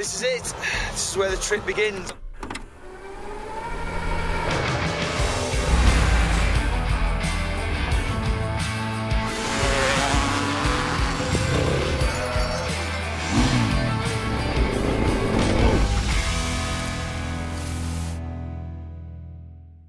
This is it. This is where the trip begins.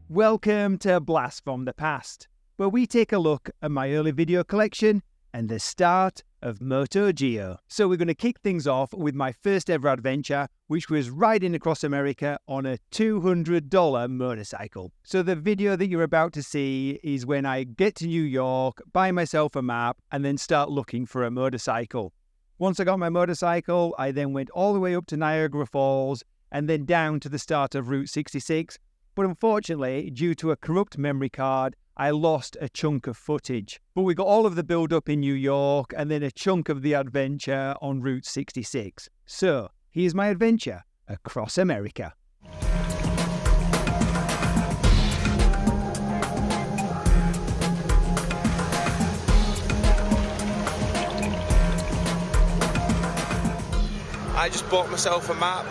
Welcome to Blast from the Past, where we take a look at my early video collection and the start of MotoGeo. So we're going to kick things off with my first ever adventure, which was riding across America on a $200 motorcycle. So the video that you're about to see is when I get to New York, buy myself a map, and then start looking for a motorcycle. Once I got my motorcycle, I then went all the way up to Niagara Falls and then down to the start of Route 66. But unfortunately, due to a corrupt memory card, I lost a chunk of footage. But we got all of the build-up in New York and then a chunk of the adventure on Route 66. So, here's my adventure across America. I just bought myself a map.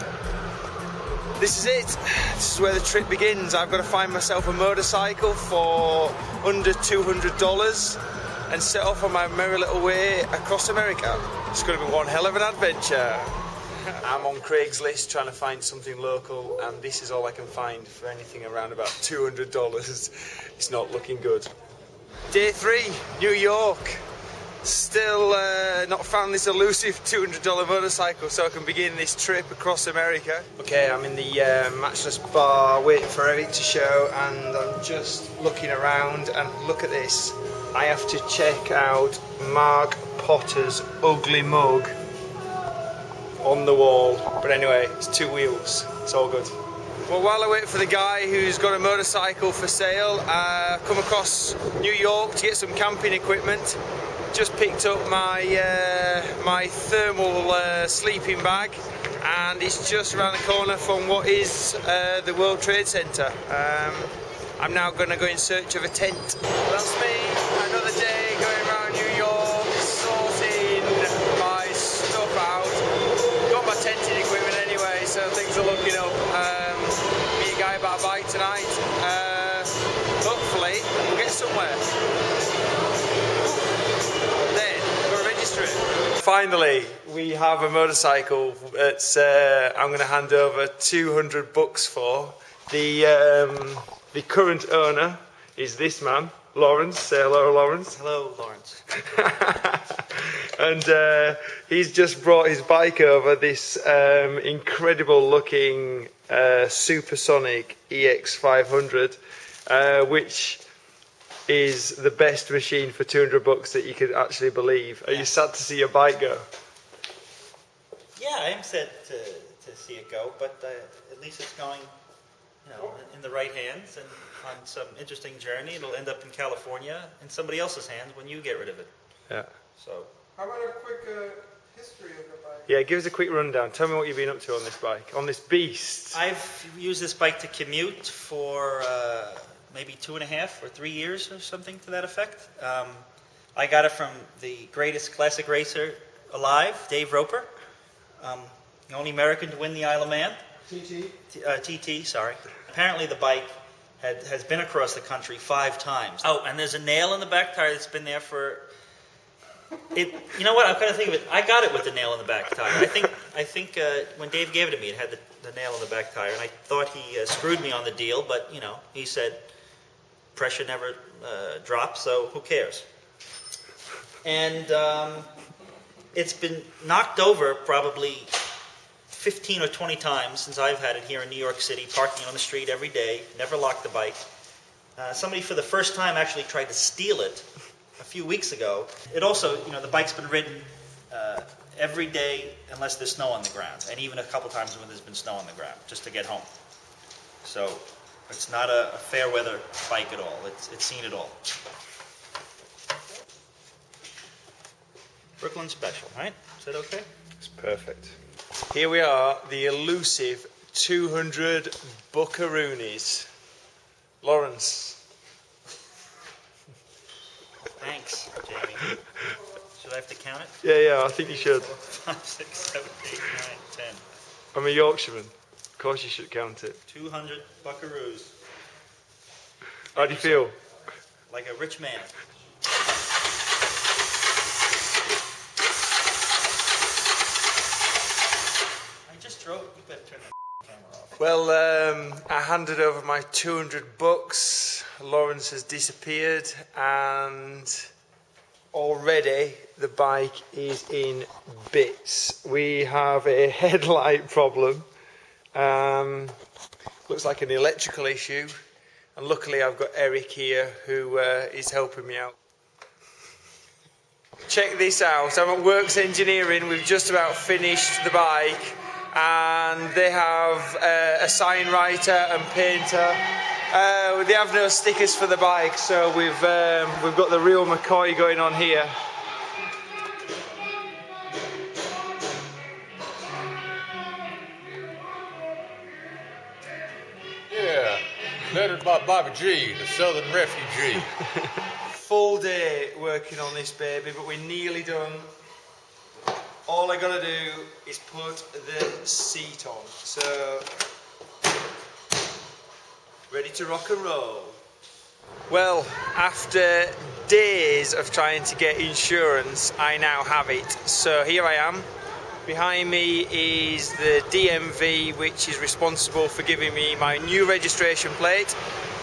This is it. This is where the trip begins. I've got to find myself a motorcycle for under $200 and set off on my merry little way across America. It's going to be one hell of an adventure. I'm on Craigslist trying to find something local, and this is all I can find for anything around about $200. It's not looking good. Day 3, New York. Still not found this elusive $200 motorcycle, so I can begin this trip across America. Okay, I'm in the matchless bar waiting for Eric to show, and I'm just looking around, and look at this. I have to check out Mark Potter's ugly mug on the wall. But anyway, it's 2 wheels, it's all good. Well, while I wait for the guy who's got a motorcycle for sale, I've come across New York to get some camping equipment. Just picked up my my thermal sleeping bag, and it's just around the corner from what is the World Trade Center. I'm now going to go in search of a tent. That's me, another day going around New York, sorting my stuff out. Got my tenting equipment anyway, so things are looking up. Me a guy about a bike tonight. Hopefully we'll get somewhere. Finally, we have a motorcycle that's I'm going to hand over $200 for. The current owner is this man, Lawrence. Say hello, Lawrence. Hello, Lawrence. And he's just brought his bike over, this incredible looking supersonic EX500, which is the best machine for $200 that you could actually believe. Are you sad to see your bike go? Yeah, I am sad to see it go, but at least it's going, in the right hands and on some interesting journey. It'll end up in California in somebody else's hands when you get rid of it. Yeah. So. How about a quick history of the bike? Yeah, give us a quick rundown. Tell me what you've been up to on this bike, on this beast. I've used this bike to commute for maybe 2.5 or 3 years or something to that effect. I got it from the greatest classic racer alive, Dave Roper, the only American to win the Isle of Man. TT, sorry. Apparently the bike has been across the country 5 times. Oh, and there's a nail in the back tire that's been there for... You know what? I'm kind of thinking of it. I got it with the nail in the back tire. I think when Dave gave it to me, it had the nail in the back tire, and I thought he screwed me on the deal. But he said pressure never drops, so who cares? And it's been knocked over probably 15 or 20 times since I've had it here in New York City, parking on the street every day. Never locked the bike. Somebody for the first time actually tried to steal it a few weeks ago. It also, the bike's been ridden every day unless there's snow on the ground, and even a couple times when there's been snow on the ground, just to get home. So it's not a fair weather bike at all. It's seen it all. Brooklyn special, right? Is that okay? It's perfect. Here we are, the elusive 200 buckaroonies. Lawrence. Thanks, Jamie. Should I have to count it? Yeah, I think you should. 5, 6, 7, 8, 9, 10. I'm a Yorkshireman. Of course you should count it. 200 buckaroos. How do you feel? Like a rich man. I just drove. You better turn the camera off. Well, I handed over my 200 bucks. Lawrence has disappeared, and already the bike is in bits. We have a headlight problem. Looks like an electrical issue, and luckily I've got Eric here who is helping me out. Check this out. I'm at Works Engineering. We've just about finished the bike, and they have a sign writer and painter. They have no stickers for the bike, so we've got the real McCoy going on here. Yeah, lettered by Bobby G, the Southern refugee. Full day working on this baby, but we're nearly done. All I gotta do is put the seat on. So, ready to rock and roll. Well, after days of trying to get insurance, I now have it. So here I am. Behind me is the DMV, which is responsible for giving me my new registration plate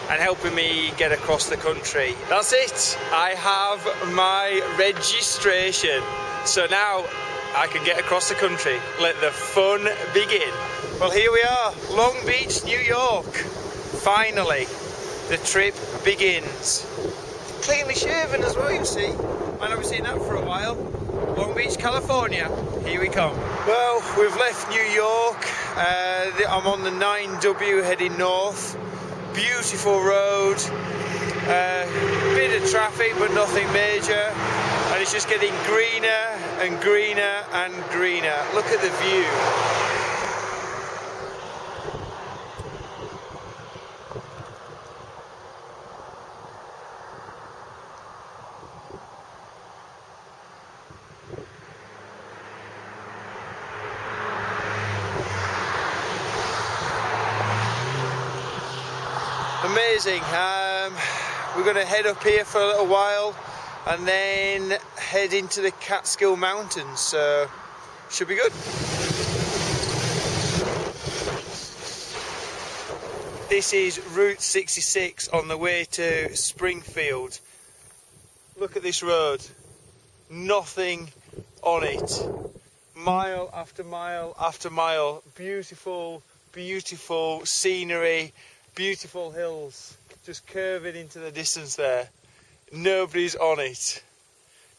and helping me get across the country. That's it. I have my registration. So now I can get across the country. Let the fun begin. Well, here we are, Long Beach, New York. Finally, the trip begins. Cleanly shaven as well, you see. Might not be seeing that for a while. Long Beach, California, here we come. Well, we've left New York. I'm on the 9W heading north. Beautiful road. Bit of traffic, but nothing major. And it's just getting greener and greener and greener. Look at the view. Amazing. We're going to head up here for a little while and then head into the Catskill Mountains, so should be good. This is Route 66 on the way to Springfield. Look at this road. Nothing on it. Mile after mile after mile. Beautiful, beautiful scenery. Beautiful hills just curving into the distance there. Nobody's on it.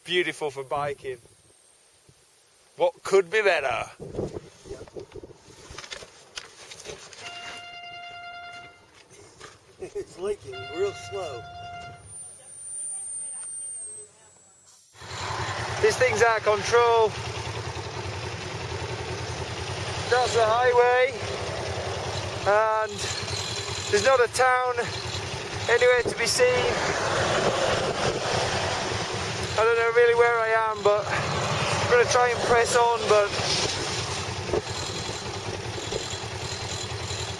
Beautiful for biking. What could be better? It's leaking real slow. This thing's out of control. That's the highway, and there's not a town anywhere to be seen. I don't know really where I am, but I'm going to try and press on, but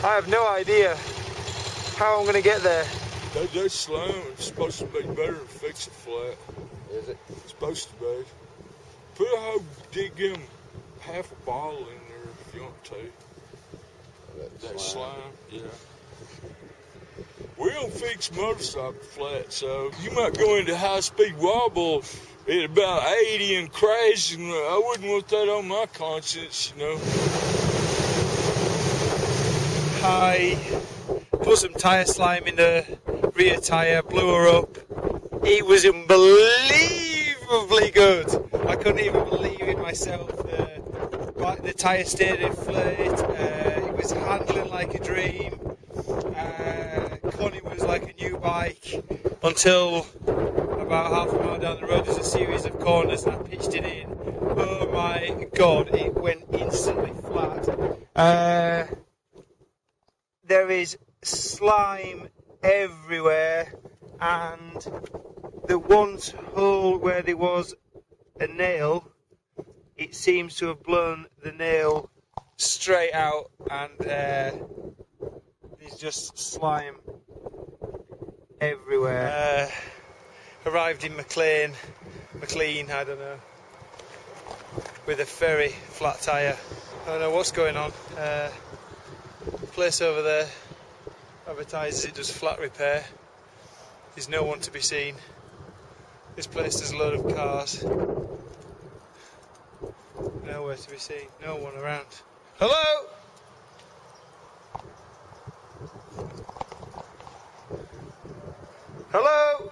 I have no idea how I'm going to get there. That slime is supposed to be better than fix it flat. Is it? It's supposed to be. Put a whole, dig him half a bottle in there if you want to. That slime, yeah. We don't fix motorcycle flat, so you might go into high-speed wobble at about 80 and crash, and I wouldn't want that on my conscience, you know. I put some tyre slime in the rear tyre, blew her up. It was unbelievably good. I couldn't even believe it myself. The tyre stayed inflated. It was handling like a dream. Connie was like a new bike until about half a mile down the road. There's a series of corners and I pitched it in. Oh my god, it went instantly flat. There is slime everywhere, and the one hole where there was a nail, it seems to have blown the nail straight out, and there's just slime everywhere. Arrived in McLean, I don't know, with a very flat tyre. I don't know what's going on. Place over there advertises it does flat repair. There's no one to be seen. This place there's a load of cars. Nowhere to be seen, no one around. Hello? Hello?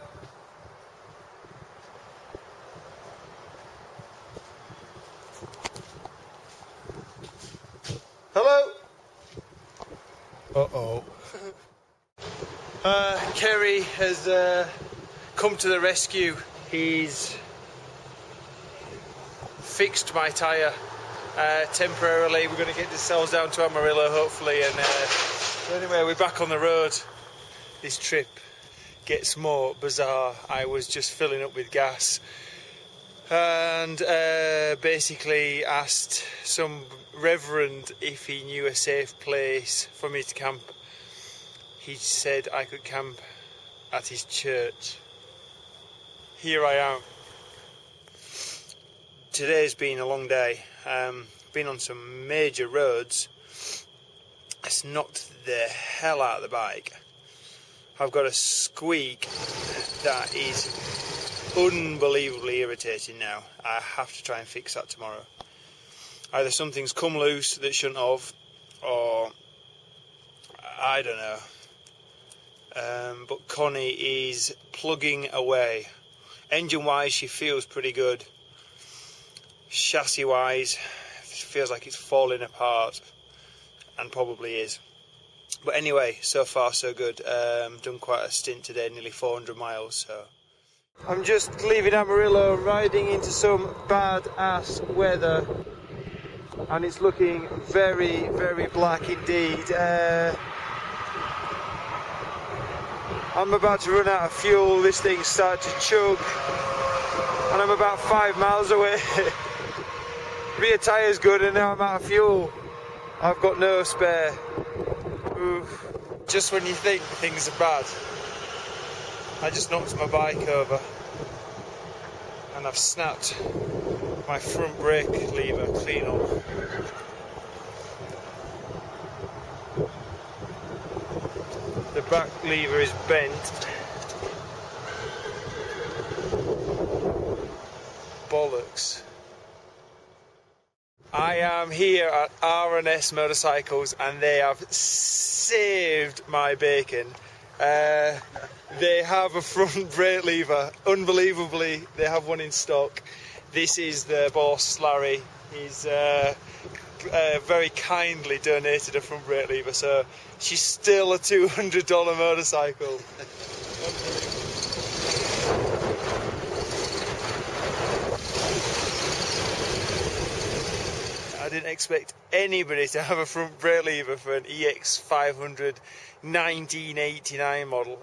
Hello? Uh-oh. Kerry has come to the rescue. He's fixed my tyre temporarily. We're going to get the cells down to Amarillo hopefully, and anyway, we're back on the road. This trip gets more bizarre. I was just filling up with gas and basically asked some reverend if he knew a safe place for me to camp. He said I could camp at his church. Here I am. Today's been a long day. Been on some major roads. It's knocked the hell out of the bike. I've got a squeak that is unbelievably irritating now. I have to try and fix that tomorrow. Either something's come loose that shouldn't have, or I don't know. But Connie is plugging away. Engine wise she feels pretty good. Chassis wise it feels like it's falling apart, and probably is. But anyway, so far so good. Done quite a stint today, nearly 400 miles. So I'm just leaving Amarillo, riding into some bad-ass weather, and it's looking very, very black indeed. I'm about to run out of fuel. This thing's started to chug, and I'm about 5 miles away. Rear tyre's good, and now I'm out of fuel. I've got no spare. Oof. Just when you think things are bad, I just knocked my bike over, and I've snapped my front brake lever clean off. The back lever is bent. Bollocks. I am here at R&S Motorcycles, and they have saved my bacon. They have a front brake lever. Unbelievably, they have one in stock. This is the boss, Larry. He's very kindly donated a front brake lever, so she's still a $200 motorcycle. I didn't expect anybody to have a front brake lever for an EX500 1989 model.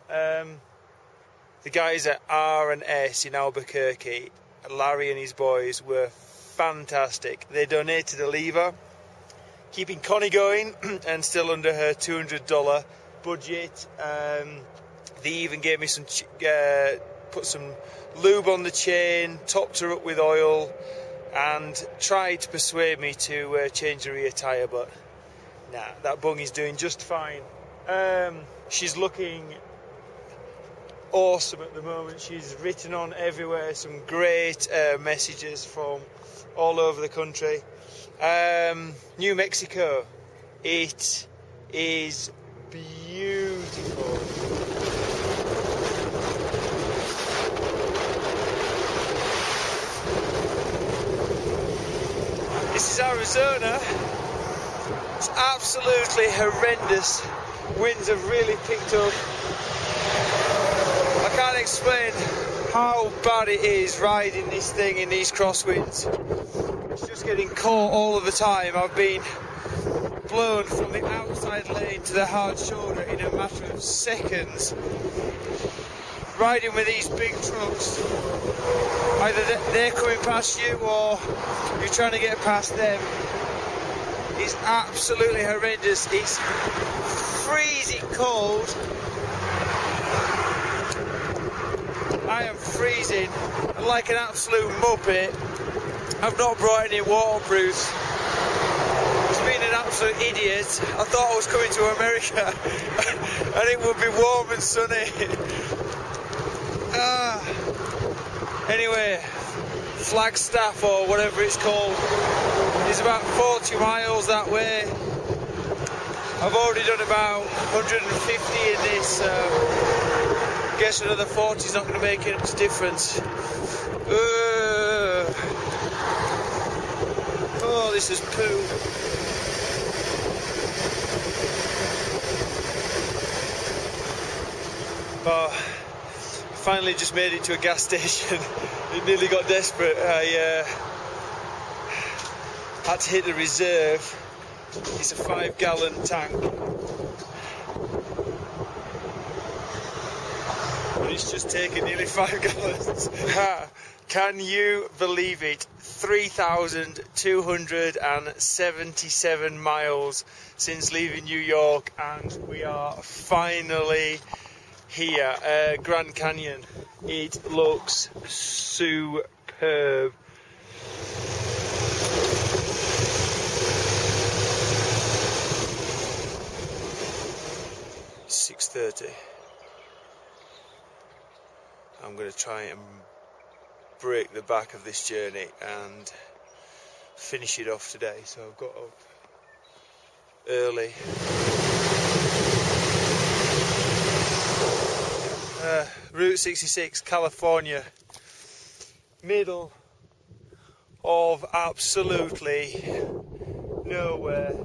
The guys at R&S in Albuquerque, Larry and his boys, were fantastic. They donated a lever, keeping Connie going and still under her $200 budget. They even gave me some, put some lube on the chain, topped her up with oil, and tried to persuade me to change the rear tyre, but nah, that bungie's doing just fine. She's looking awesome at the moment. She's written on everywhere, some great messages from all over the country. New Mexico, it is beautiful. This is Arizona. It's absolutely horrendous. Winds have really picked up. I can't explain how bad it is riding this thing in these crosswinds. It's just getting caught all of the time. I've been blown from the outside lane to the hard shoulder in a matter of seconds. Riding with these big trucks, either they're coming past you or you're trying to get past them. is absolutely horrendous. It's freezing cold. I am freezing like an absolute muppet. I've not brought any waterproofs. It's been an absolute idiot. I thought I was coming to America and it would be warm and sunny. Anyway, Flagstaff or whatever it's called is about 40 miles that way. I've already done about 150 in this. Guess another 40 is not going to make any difference. Oh, this is poo. Oh, finally just made it to a gas station. It nearly got desperate. I had to hit the reserve. It's a 5-gallon tank. But it's just taken nearly 5 gallons. Can you believe it? 3,277 miles since leaving New York, and we are finally here. Grand Canyon. It looks superb. It's 6:30. I'm going to try and break the back of this journey and finish it off today. So I've got up early. Route 66, California, middle of absolutely nowhere.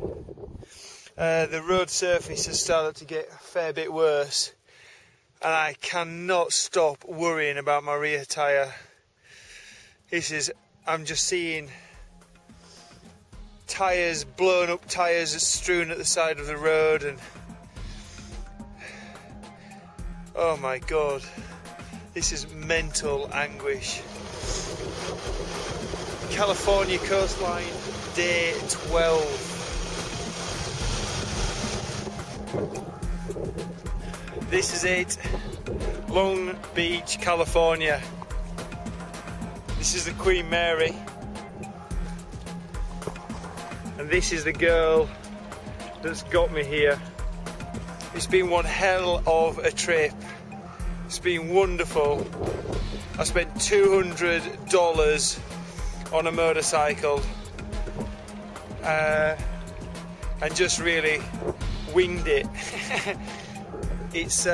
The road surface has started to get a fair bit worse, and I cannot stop worrying about my rear tyre. I'm just seeing tyres, blown up tyres strewn at the side of the road, and oh my god, this is mental anguish. California coastline, day 12. This is it, Long Beach, California. This is the Queen Mary. And this is the girl that's got me here. It's been one hell of a trip. It's been wonderful. I spent $200 on a motorcycle and just really winged it. It's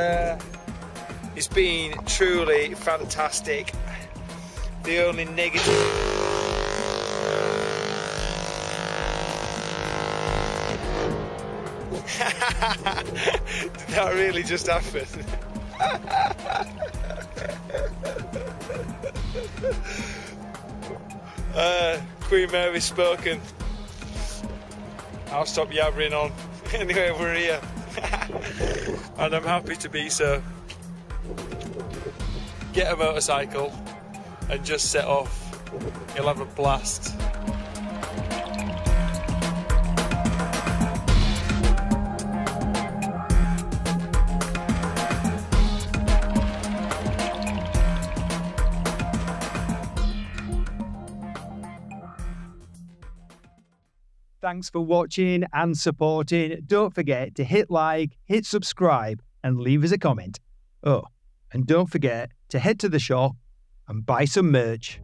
been truly fantastic. The only negative did that really just happen? Queen Mary's spoken. I'll stop yabbering on. Anyway, we're here. And I'm happy to be so. Get a motorcycle and just set off. You'll have a blast. Thanks for watching and supporting. Don't forget to hit like, hit subscribe, and leave us a comment. Oh, and don't forget to head to the shop and buy some merch.